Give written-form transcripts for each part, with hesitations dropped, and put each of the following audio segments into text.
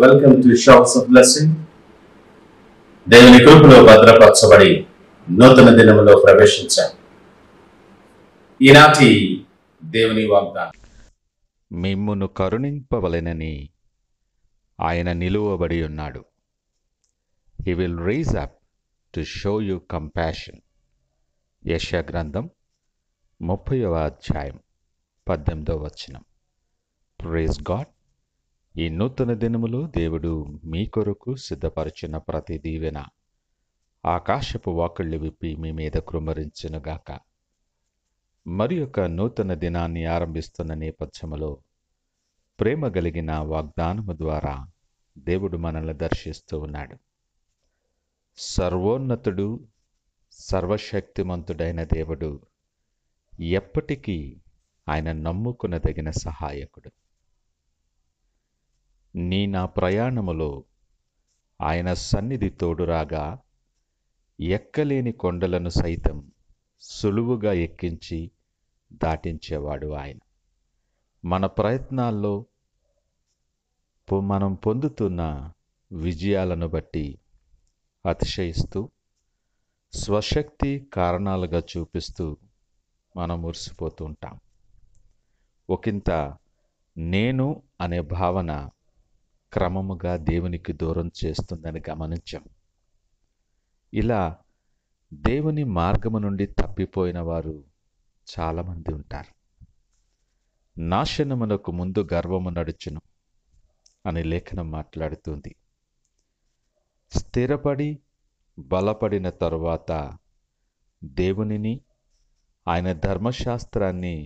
Welcome to shops of blessing. దేవుని కృపలో భద్రపరచబడి నూతన దినములో ప్రవేశించాం. ఈనాటి దేవుని వాగ్దానం, మిమ్మును కరుణింపవలెనని ఆయన నిలువబడి ఉన్నాడు. He will rise up to show you compassion. యెషయా గ్రంథం 30వ అధ్యాయం 18వ వచనం. Praise God. ఈ నూతన దినములో దేవుడు మీ కొరకు సిద్ధపరిచిన ప్రతి దీవెన ఆకాశపు వాకిళ్ళు విప్పి మీ మీద కృమ్మరించునుగాక. మరి యొక్క నూతన దినాన్ని ఆరంభిస్తున్న నేపథ్యములో ప్రేమ కలిగిన వాగ్దానము ద్వారా దేవుడు మనల్ని దర్శిస్తూ ఉన్నాడు. సర్వోన్నతుడు, సర్వశక్తిమంతుడైన దేవుడు ఎప్పటికీ ఆయన నమ్ముకునదగిన సహాయకుడు. నా ప్రయాణములో ఆయన సన్నిధి తోడురాగా ఎక్కలేని కొండలను సైతం సులువుగా ఎక్కించి దాటించేవాడు ఆయన. మన ప్రయత్నాల్లో మనం పొందుతున్న విజయాలను బట్టి అతిశయిస్తూ స్వశక్తి కారణాలుగా చూపిస్తూ మనం మురిసిపోతూ ఉంటాం. ఒకంత నేను అనే భావన క్రమముగా దేవునికి దూరం చేస్తుందని గమనించాం. ఇలా దేవుని మార్గము నుండి తప్పిపోయిన వారు చాలామంది ఉంటారు. నాశనమునకు ముందు గర్వము నడుచును అని లేఖనం మాట్లాడుతుంది. స్థిరపడి బలపడిన తరువాత దేవునిని, ఆయన ధర్మశాస్త్రాన్ని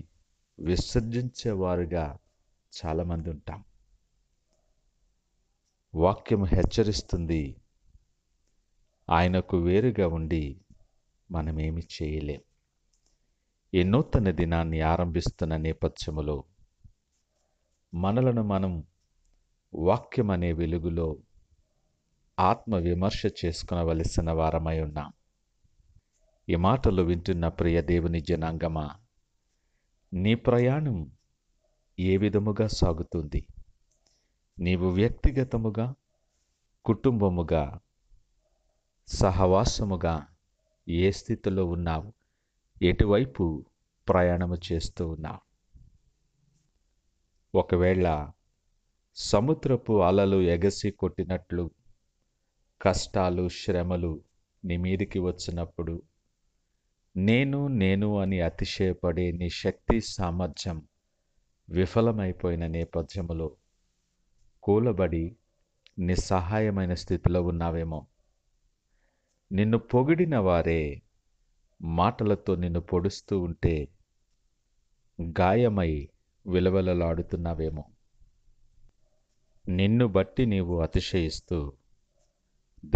విసర్జించేవారుగా చాలామంది ఉంటాం. వాక్యం హెచ్చరిస్తుంది, ఆయనకు వేరుగా ఉండి మనమేమి చేయలేం. ఈ నూతన దినాన్ని ఆరంభిస్తున్న నేపథ్యములో మనలను మనం వాక్యం అనే వెలుగులో ఆత్మ విమర్శ చేసుకునవలసిన వారమై ఉన్నాం. ఈ మాటలు వింటున్న ప్రియ దేవుని జనాంగమా, నీ ప్రయాణం ఏ విధముగా సాగుతుంది? నీవు వ్యక్తిగతముగా, కుటుంబముగా, సహవాసముగా ఏ స్థితిలో ఉన్నావు? ఎటువైపు ప్రయాణము చేస్తూ ఉన్నావు? ఒకవేళ సముద్రపు అలలు ఎగసి కొట్టినట్లు కష్టాలు, శ్రమలు నీ మీదికి వచ్చినప్పుడు నేను అని అతిశయపడే నీ శక్తి సామర్థ్యం విఫలమైపోయిన నేపథ్యములో కూలబడి నిస్సహాయమైన స్థితిలో ఉన్నావేమో. నిన్ను పొగిడిన వారే మాటలతో నిన్ను పొడుస్తూ ఉంటే గాయమై విలవలలాడుతున్నావేమో. నిన్ను బట్టి నీవు అతిశయిస్తూ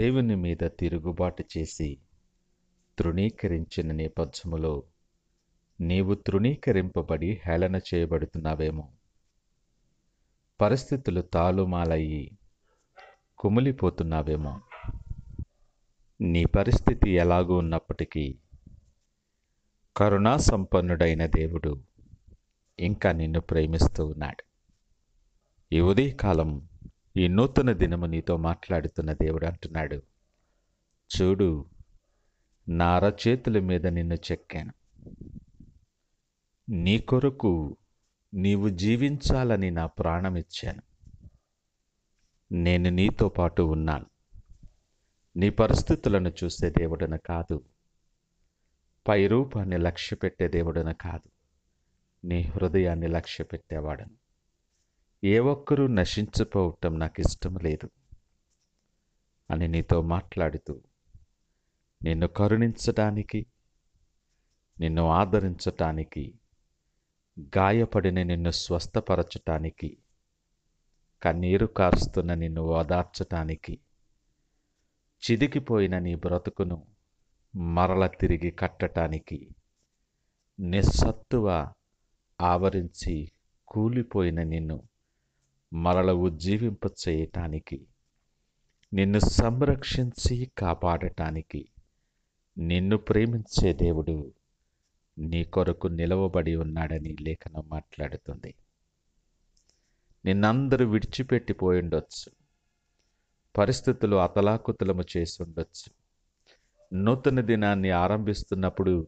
దేవుని మీద తిరుగుబాటు చేసి తృణీకరించిన నేపథ్యములో నీవు తృణీకరింపబడి హేళన చేయబడుతున్నావేమో. పరిస్థితులు తాలుమాలయ్యి కుమిలిపోతున్నావేమో. నీ పరిస్థితి ఎలాగూ ఉన్నప్పటికీ కరుణా సంపన్నుడైన దేవుడు ఇంకా నిన్ను ప్రేమిస్తూ ఉన్నాడు. ఈ ఉదయకాలం, ఈ నూతన దినము నీతో మాట్లాడుతున్న దేవుడు అంటున్నాడు, చూడు, నా అరచేతుల మీద నిన్ను చెక్కాను. నీ కొరకు నీవు జీవించాలని నా ప్రాణమిచ్చాను. నేను నీతో పాటు ఉన్నాను. నీ పరిస్థితులను చూసే దేవుడన కాదు, పై రూపాన్ని లక్ష్యపెట్టే దేవుడన కాదు, నీ హృదయాన్ని లక్ష్యపెట్టేవాడను. ఏ ఒక్కరూ నశించిపోవటం నాకు ఇష్టం లేదు అని నీతో మాట్లాడుతూ నిన్ను కరుణించటానికి, నిన్ను ఆదరించటానికి, గాయపడిన నిన్ను స్వస్థపరచటానికి, కన్నీరు కారుస్తున్న నిన్ను ఓదార్చటానికి, చిదికిపోయిన నీ బ్రతుకును మరల తిరిగి కట్టటానికి, నిస్సత్తువ ఆవరించి కూలిపోయిన నిన్ను మరల ఉజ్జీవింప చేయటానికి, నిన్ను సంరక్షించి కాపాడటానికి నిన్ను ప్రేమించే దేవుడు నీ కొరకు నిలవబడి ఉన్నాడని లేఖనం మాట్లాడుతుంది. నిన్నందరూ విడిచిపెట్టిపోయిండొచ్చు, పరిస్థితులు అతలాకుతలము చేసి ఉండొచ్చు. నూతన దినాన్ని ఆరంభిస్తున్నప్పుడు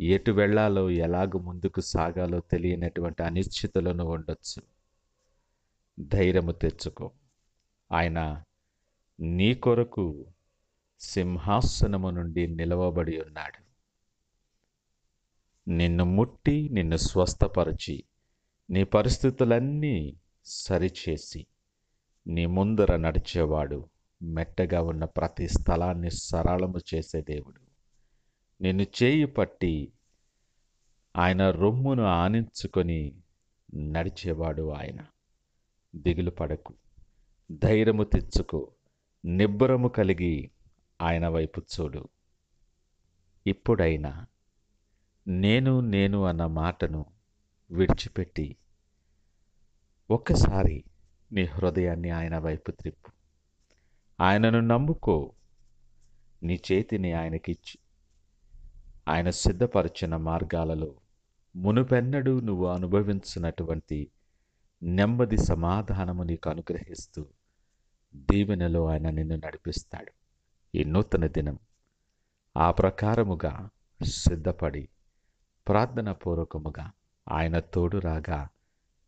ఎటు వెళ్ళాలో, ఎలాగ ముందుకు సాగాలో తెలియనటువంటి అనిశ్చితులను ఉండొచ్చు. ధైర్యము తెచ్చుకో. ఆయన నీ కొరకు సింహాసనము నుండి నిలవబడి ఉన్నాడు. నిన్ను ముట్టి, నిన్ను స్వస్థపరిచి, నీ పరిస్థితులన్నీ సరిచేసి నీ ముందర నడిచేవాడు, మెట్టగా ఉన్న ప్రతి స్థలాన్ని సరళము చేసే దేవుడు. నిన్ను చేయి పట్టి ఆయన రొమ్మును ఆనించుకొని నడిచేవాడు ఆయన. దిగులు పడకు, ధైర్యము తెచ్చుకో, నిబ్బరము కలిగి ఆయన వైపు చూడు. ఇప్పుడైనా నేను అన్న మాటను విడిచిపెట్టి ఒక్కసారి నీ హృదయాన్ని ఆయన వైపు త్రిప్పు. ఆయనను నమ్ముకో. నీ చేతిని ఆయనకిచ్చి ఆయన సిద్ధపరిచిన మార్గాలలో మునుపెన్నడూ నువ్వు అనుభవించినటువంటి నెమ్మది, సమాధానము నీకు అనుగ్రహిస్తూ దీవెనలో ఆయన నిన్ను నడిపిస్తాడు. ఈ నూతన దినం ఆ ప్రకారముగా సిద్ధపడి ప్రార్థనాపూర్వకముగా ఆయన తోడు రాగా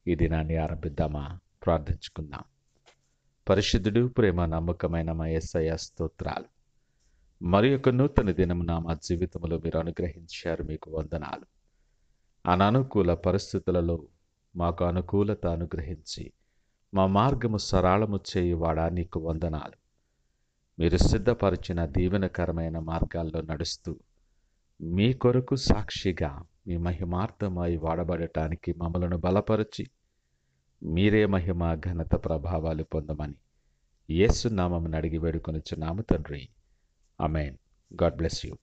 ఈ దినాన్ని ఆరంభిద్దామా? ప్రార్థించుకుందాం. పరిశుద్ధుడు, ప్రేమ నమ్మకమైన మా యేసయ్య స్తోత్రాలు. మరి ఒక నూతన దినమున మా జీవితంలో మీరు అనుగ్రహించారు, మీకు వందనాలు. అననుకూల పరిస్థితులలో మాకు అనుకూలత అనుగ్రహించి మా మార్గము సరళము చేయువాడా, నీకు వందనాలు. మీరు సిద్ధపరిచిన దీవెనకరమైన మార్గాల్లో నడుస్తూ మీ కొరకు సాక్షిగా మీ మహిమార్థమై వాడబడటానికి మమ్మలను బలపరిచి మీరే మహిమ, ఘనత, ప్రభావాలు పొందమని యేసు నామమున అడిగి వేడుకొనుచున్నాము తండ్రి. ఆమేన్. God bless you.